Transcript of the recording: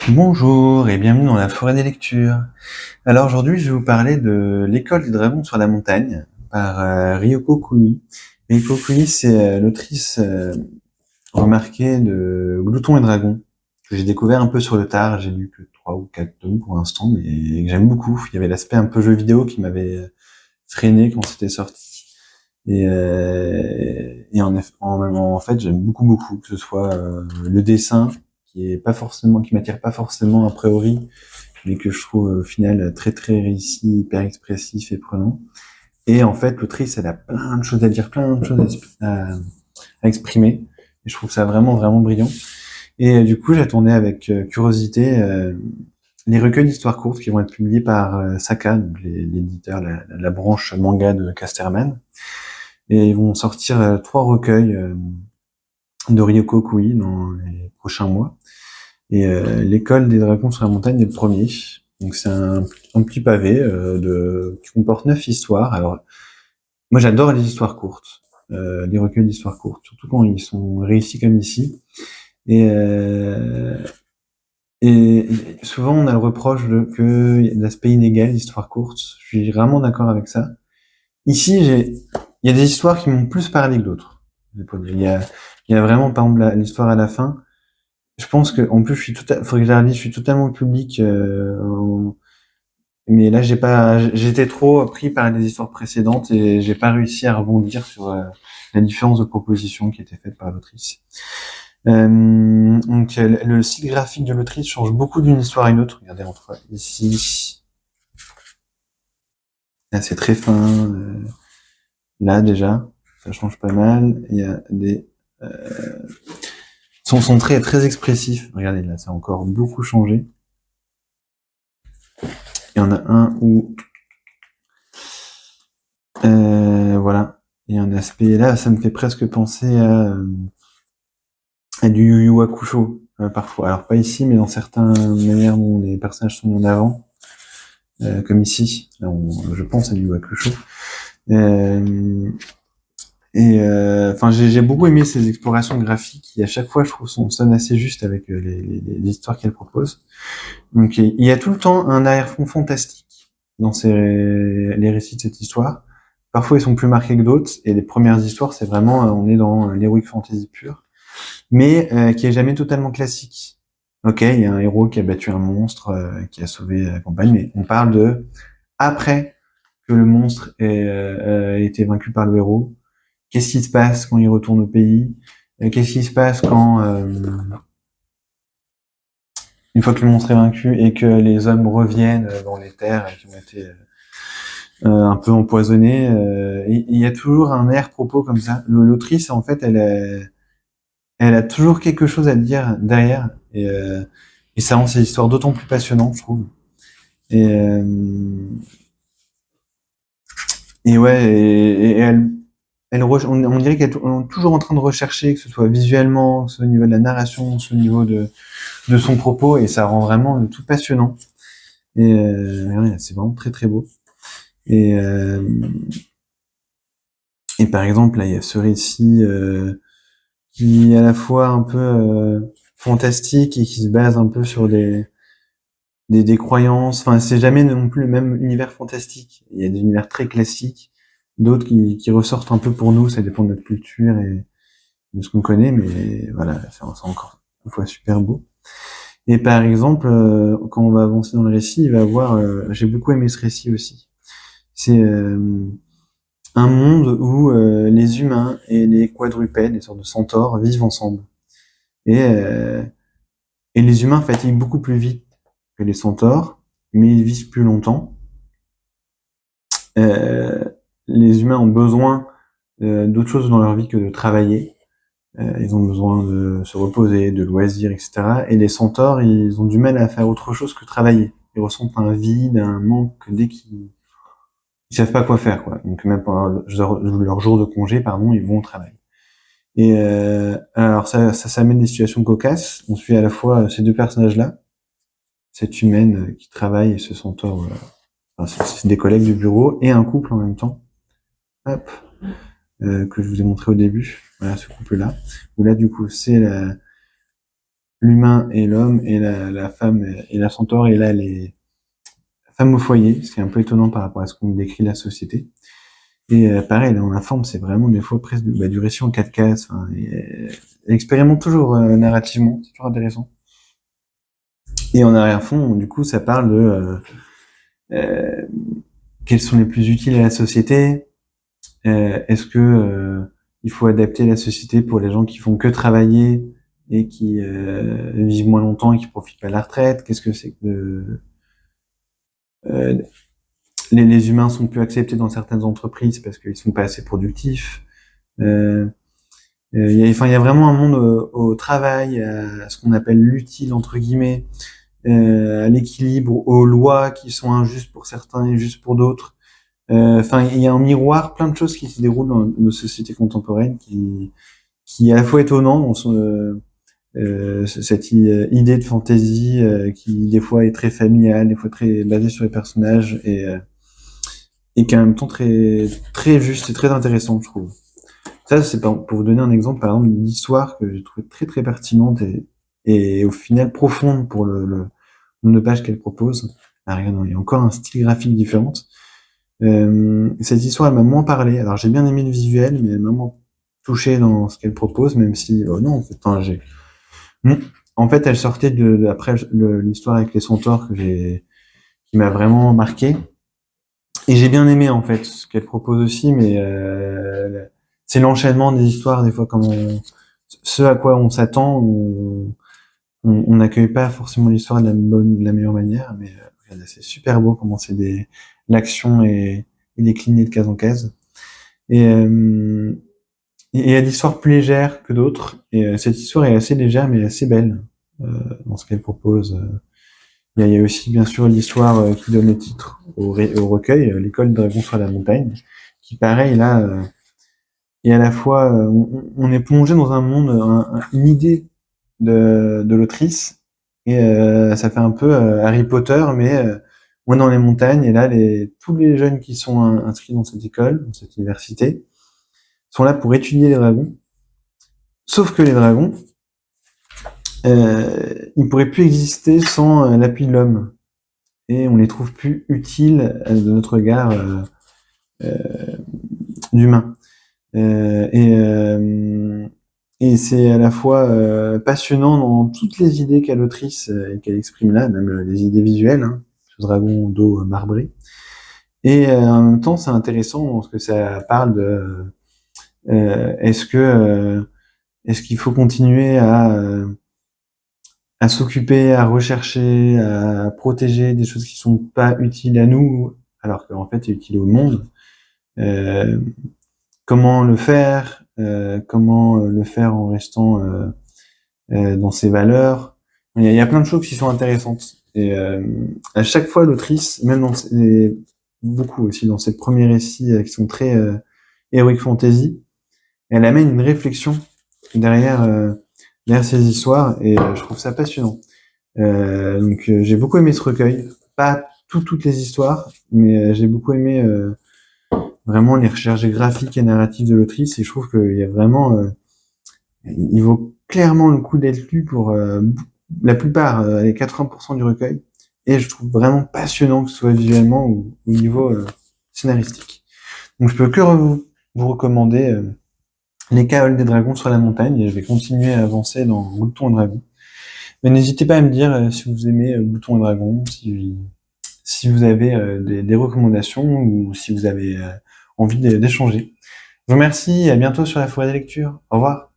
Bonjour et bienvenue dans la forêt des lectures. Alors aujourd'hui, je vais vous parler de L'école des dragons sur la montagne par Ryoko Kui. Ryoko Kui, c'est l'autrice remarquée de Glouton et Dragon, que j'ai découvert un peu sur le tard. J'ai lu que 3 ou 4 tomes pour l'instant, mais que j'aime beaucoup. Il y avait l'aspect un peu jeu vidéo qui m'avait freiné quand c'était sorti. En fait, j'aime beaucoup, que ce soit le dessin, qui m'attire pas forcément a priori, mais que je trouve au final très réussi, hyper expressif et prenant. Et en fait, l'autrice, elle a plein de choses à dire, plein de choses à exprimer. Et je trouve ça vraiment brillant. Et du coup, j'attendais avec curiosité les recueils d'histoires courtes qui vont être publiés par Saka, donc l'éditeur, la branche manga de Casterman. Et ils vont sortir 3 recueils de Ryoko Kui dans les prochains mois. Et l'école des dragons sur la montagne est le premier. Donc c'est un petit pavé qui comporte 9 histoires. Alors moi j'adore les histoires courtes, les recueils d'histoires courtes, surtout quand ils sont réussis comme ici. Et, euh, et souvent on a le reproche que l'aspect inégal d'histoires courtes. Je suis vraiment d'accord avec ça. Ici il y a des histoires qui m'ont plus parlé que d'autres. Il y a vraiment par exemple l'histoire à la fin. Je pense que en plus faudrait que je la relise, je suis totalement public. Mais là j'étais trop pris par les histoires précédentes et j'ai pas réussi à rebondir sur la différence de proposition qui était faite par l'autrice. Donc le style graphique de l'autrice change beaucoup d'une histoire à une autre. Regardez entre ici, là c'est très fin. Là déjà, ça change pas mal. Il y a des sont très expressifs. Regardez là, ça a encore beaucoup changé. Il y en a un où voilà. Il y a un aspect là, ça me fait presque penser à du Yu Yu Hakusho parfois. Alors pas ici, mais dans certaines manières dont les personnages sont mis en avant, comme ici. Là, je pense à du Yu Yu Hakusho. Euh, Enfin, j'ai beaucoup aimé ces explorations graphiques qui, à chaque fois, je trouve, sonnent assez juste avec les histoires qu'elle propose. Donc, il y a tout le temps un arrière-fond fantastique dans les récits de cette histoire. Parfois, ils sont plus marqués que d'autres, et les premières histoires, c'est vraiment, on est dans l'heroic fantasy pur, mais qui est jamais totalement classique. Ok, il y a un héros qui a battu un monstre, qui a sauvé la campagne, mais on parle de après que le monstre ait été vaincu par le héros. Qu'est-ce qui se passe quand il retourne au pays? Qu'est-ce qui se passe quand une fois que le monstre est vaincu et que les hommes reviennent dans les terres qui ont été un peu empoisonnées? Il y a toujours un air propos comme ça. L'autrice, en fait, elle a toujours quelque chose à dire derrière, et ça rend ces histoires d'autant plus passionnantes, je trouve. Et, euh, et ouais, et on dirait qu'elle est toujours en train de rechercher, que ce soit visuellement, que ce soit au niveau de la narration, que ce soit au niveau de son propos, et ça rend vraiment le tout passionnant. Et ouais, c'est vraiment très beau. Et, euh, et par exemple, là, il y a ce récit qui est à la fois un peu fantastique et qui se base un peu sur des croyances. Enfin, c'est jamais non plus le même univers fantastique. Il y a des univers très classiques, d'autres qui ressortent un peu pour nous. Ça dépend de notre culture et de ce qu'on connaît, mais voilà, c'est encore une fois super beau. Et par exemple, quand on va avancer dans le récit, il va avoir, j'ai beaucoup aimé ce récit aussi. C'est un monde où les humains et les quadrupèdes, les sortes de centaures, vivent ensemble. Et, euh, et les humains fatiguent beaucoup plus vite que les centaures, mais ils vivent plus longtemps. Euh, les humains ont besoin d'autre chose dans leur vie que de travailler. Ils ont besoin de se reposer, de loisirs, etc. Et les centaures, ils ont du mal à faire autre chose que travailler. Ils ressentent un vide, un manque dès qu'ils ils savent pas quoi faire, quoi. Donc même pendant leur jour de congé, pardon, ils vont au travail. Et alors ça amène des situations cocasses. On suit à la fois ces deux personnages-là, cette humaine qui travaille et ce centaure, enfin, c'est des collègues du bureau et un couple en même temps. Hop, que je vous ai montré au début. Voilà ce couple-là. Où là du coup c'est l'humain et l'homme, et la femme et la centaure, et là les femmes au foyer, ce qui est un peu étonnant par rapport à ce qu'on décrit la société. Et pareil, là, en informe, c'est vraiment des fois presque du récit en 4 cases. Enfin, elle expérimente toujours narrativement, c'est toujours intéressant. Et en arrière-fond, du coup, ça parle de euh, quels sont les plus utiles à la société. Est-ce que il faut adapter la société pour les gens qui font que travailler et qui vivent moins longtemps et qui profitent pas de la retraite? Qu'est-ce que c'est que euh, les humains sont plus acceptés dans certaines entreprises parce qu'ils sont pas assez productifs? Euh, il y a vraiment un monde au travail, à ce qu'on appelle l'utile entre guillemets, à l'équilibre, aux lois qui sont injustes pour certains et justes pour d'autres. Enfin, il y a un miroir, plein de choses qui se déroulent dans nos sociétés contemporaines qui est à la fois étonnant dans cette idée de fantaisie qui des fois est très familiale, des fois très basée sur les personnages et qui est en même temps très juste et très intéressant, je trouve. Ça, c'est pour vous donner un exemple, par exemple, d'une histoire que j'ai trouvé très pertinente et au final profonde pour le nombre de pages qu'elle propose. Ah, regarde, il y a encore un style graphique différent. Cette histoire, elle m'a moins parlé. Alors, j'ai bien aimé le visuel, mais elle m'a moins touché dans ce qu'elle propose, même si, oh non, enfin, Hmm. En fait, elle sortait après l'histoire avec les centaures qui m'a vraiment marqué. Et j'ai bien aimé, en fait, ce qu'elle propose aussi, mais c'est l'enchaînement des histoires, des fois, ce à quoi on s'attend, on n'accueille pas forcément l'histoire de la meilleure manière, mais regardez, c'est super beau comment l'action est déclinée de case en case. Et il y a des histoires plus légères que d'autres, et cette histoire est assez légère mais assez belle dans ce qu'elle propose. Il y a aussi bien sûr l'histoire qui donne le titre au recueil, L'école de dragon sur la montagne, qui pareil là est à la fois on est plongé dans un monde, une idée de l'autrice et ça fait un peu Harry Potter mais on est dans les montagnes et là tous les jeunes qui sont inscrits dans cette école, dans cette université, sont là pour étudier les dragons. Sauf que les dragons, ils pourraient plus exister sans l'appui de l'homme. Et on les trouve plus utiles de notre regard euh, d'humain. Euh, et euh, et c'est à la fois passionnant dans toutes les idées qu'a l'autrice et qu'elle exprime là, même les idées visuelles, hein, ce dragon d'eau marbré. Et en même temps, c'est intéressant parce que ça parle de est-ce qu'il faut continuer à s'occuper, à rechercher, à protéger des choses qui sont pas utiles à nous, alors qu'en fait c'est utile au monde. Euh, comment le faire comment le faire en restant dans ses valeurs. Il y a plein de choses qui sont intéressantes. Et à chaque fois, l'autrice, même beaucoup aussi dans ses premiers récits qui sont très heroic fantasy, elle amène une réflexion derrière derrière ces histoires et je trouve ça passionnant. Donc j'ai beaucoup aimé ce recueil, pas toutes les histoires, mais j'ai beaucoup aimé vraiment les recherches graphiques et narratives de l'autrice et je trouve qu'il y a vraiment il vaut clairement le coup d'être lu pour la plupart, les 80% du recueil. Et je trouve vraiment passionnant que ce soit visuellement ou au niveau scénaristique. Donc je peux que vous recommander Les Caholes des Dragons sur la montagne et je vais continuer à avancer dans Bouton et Dragon. Mais n'hésitez pas à me dire si vous aimez Bouton et Dragon, si vous avez des recommandations ou si vous avez envie d'échanger. Je vous remercie et à bientôt sur la forêt des lectures. Au revoir.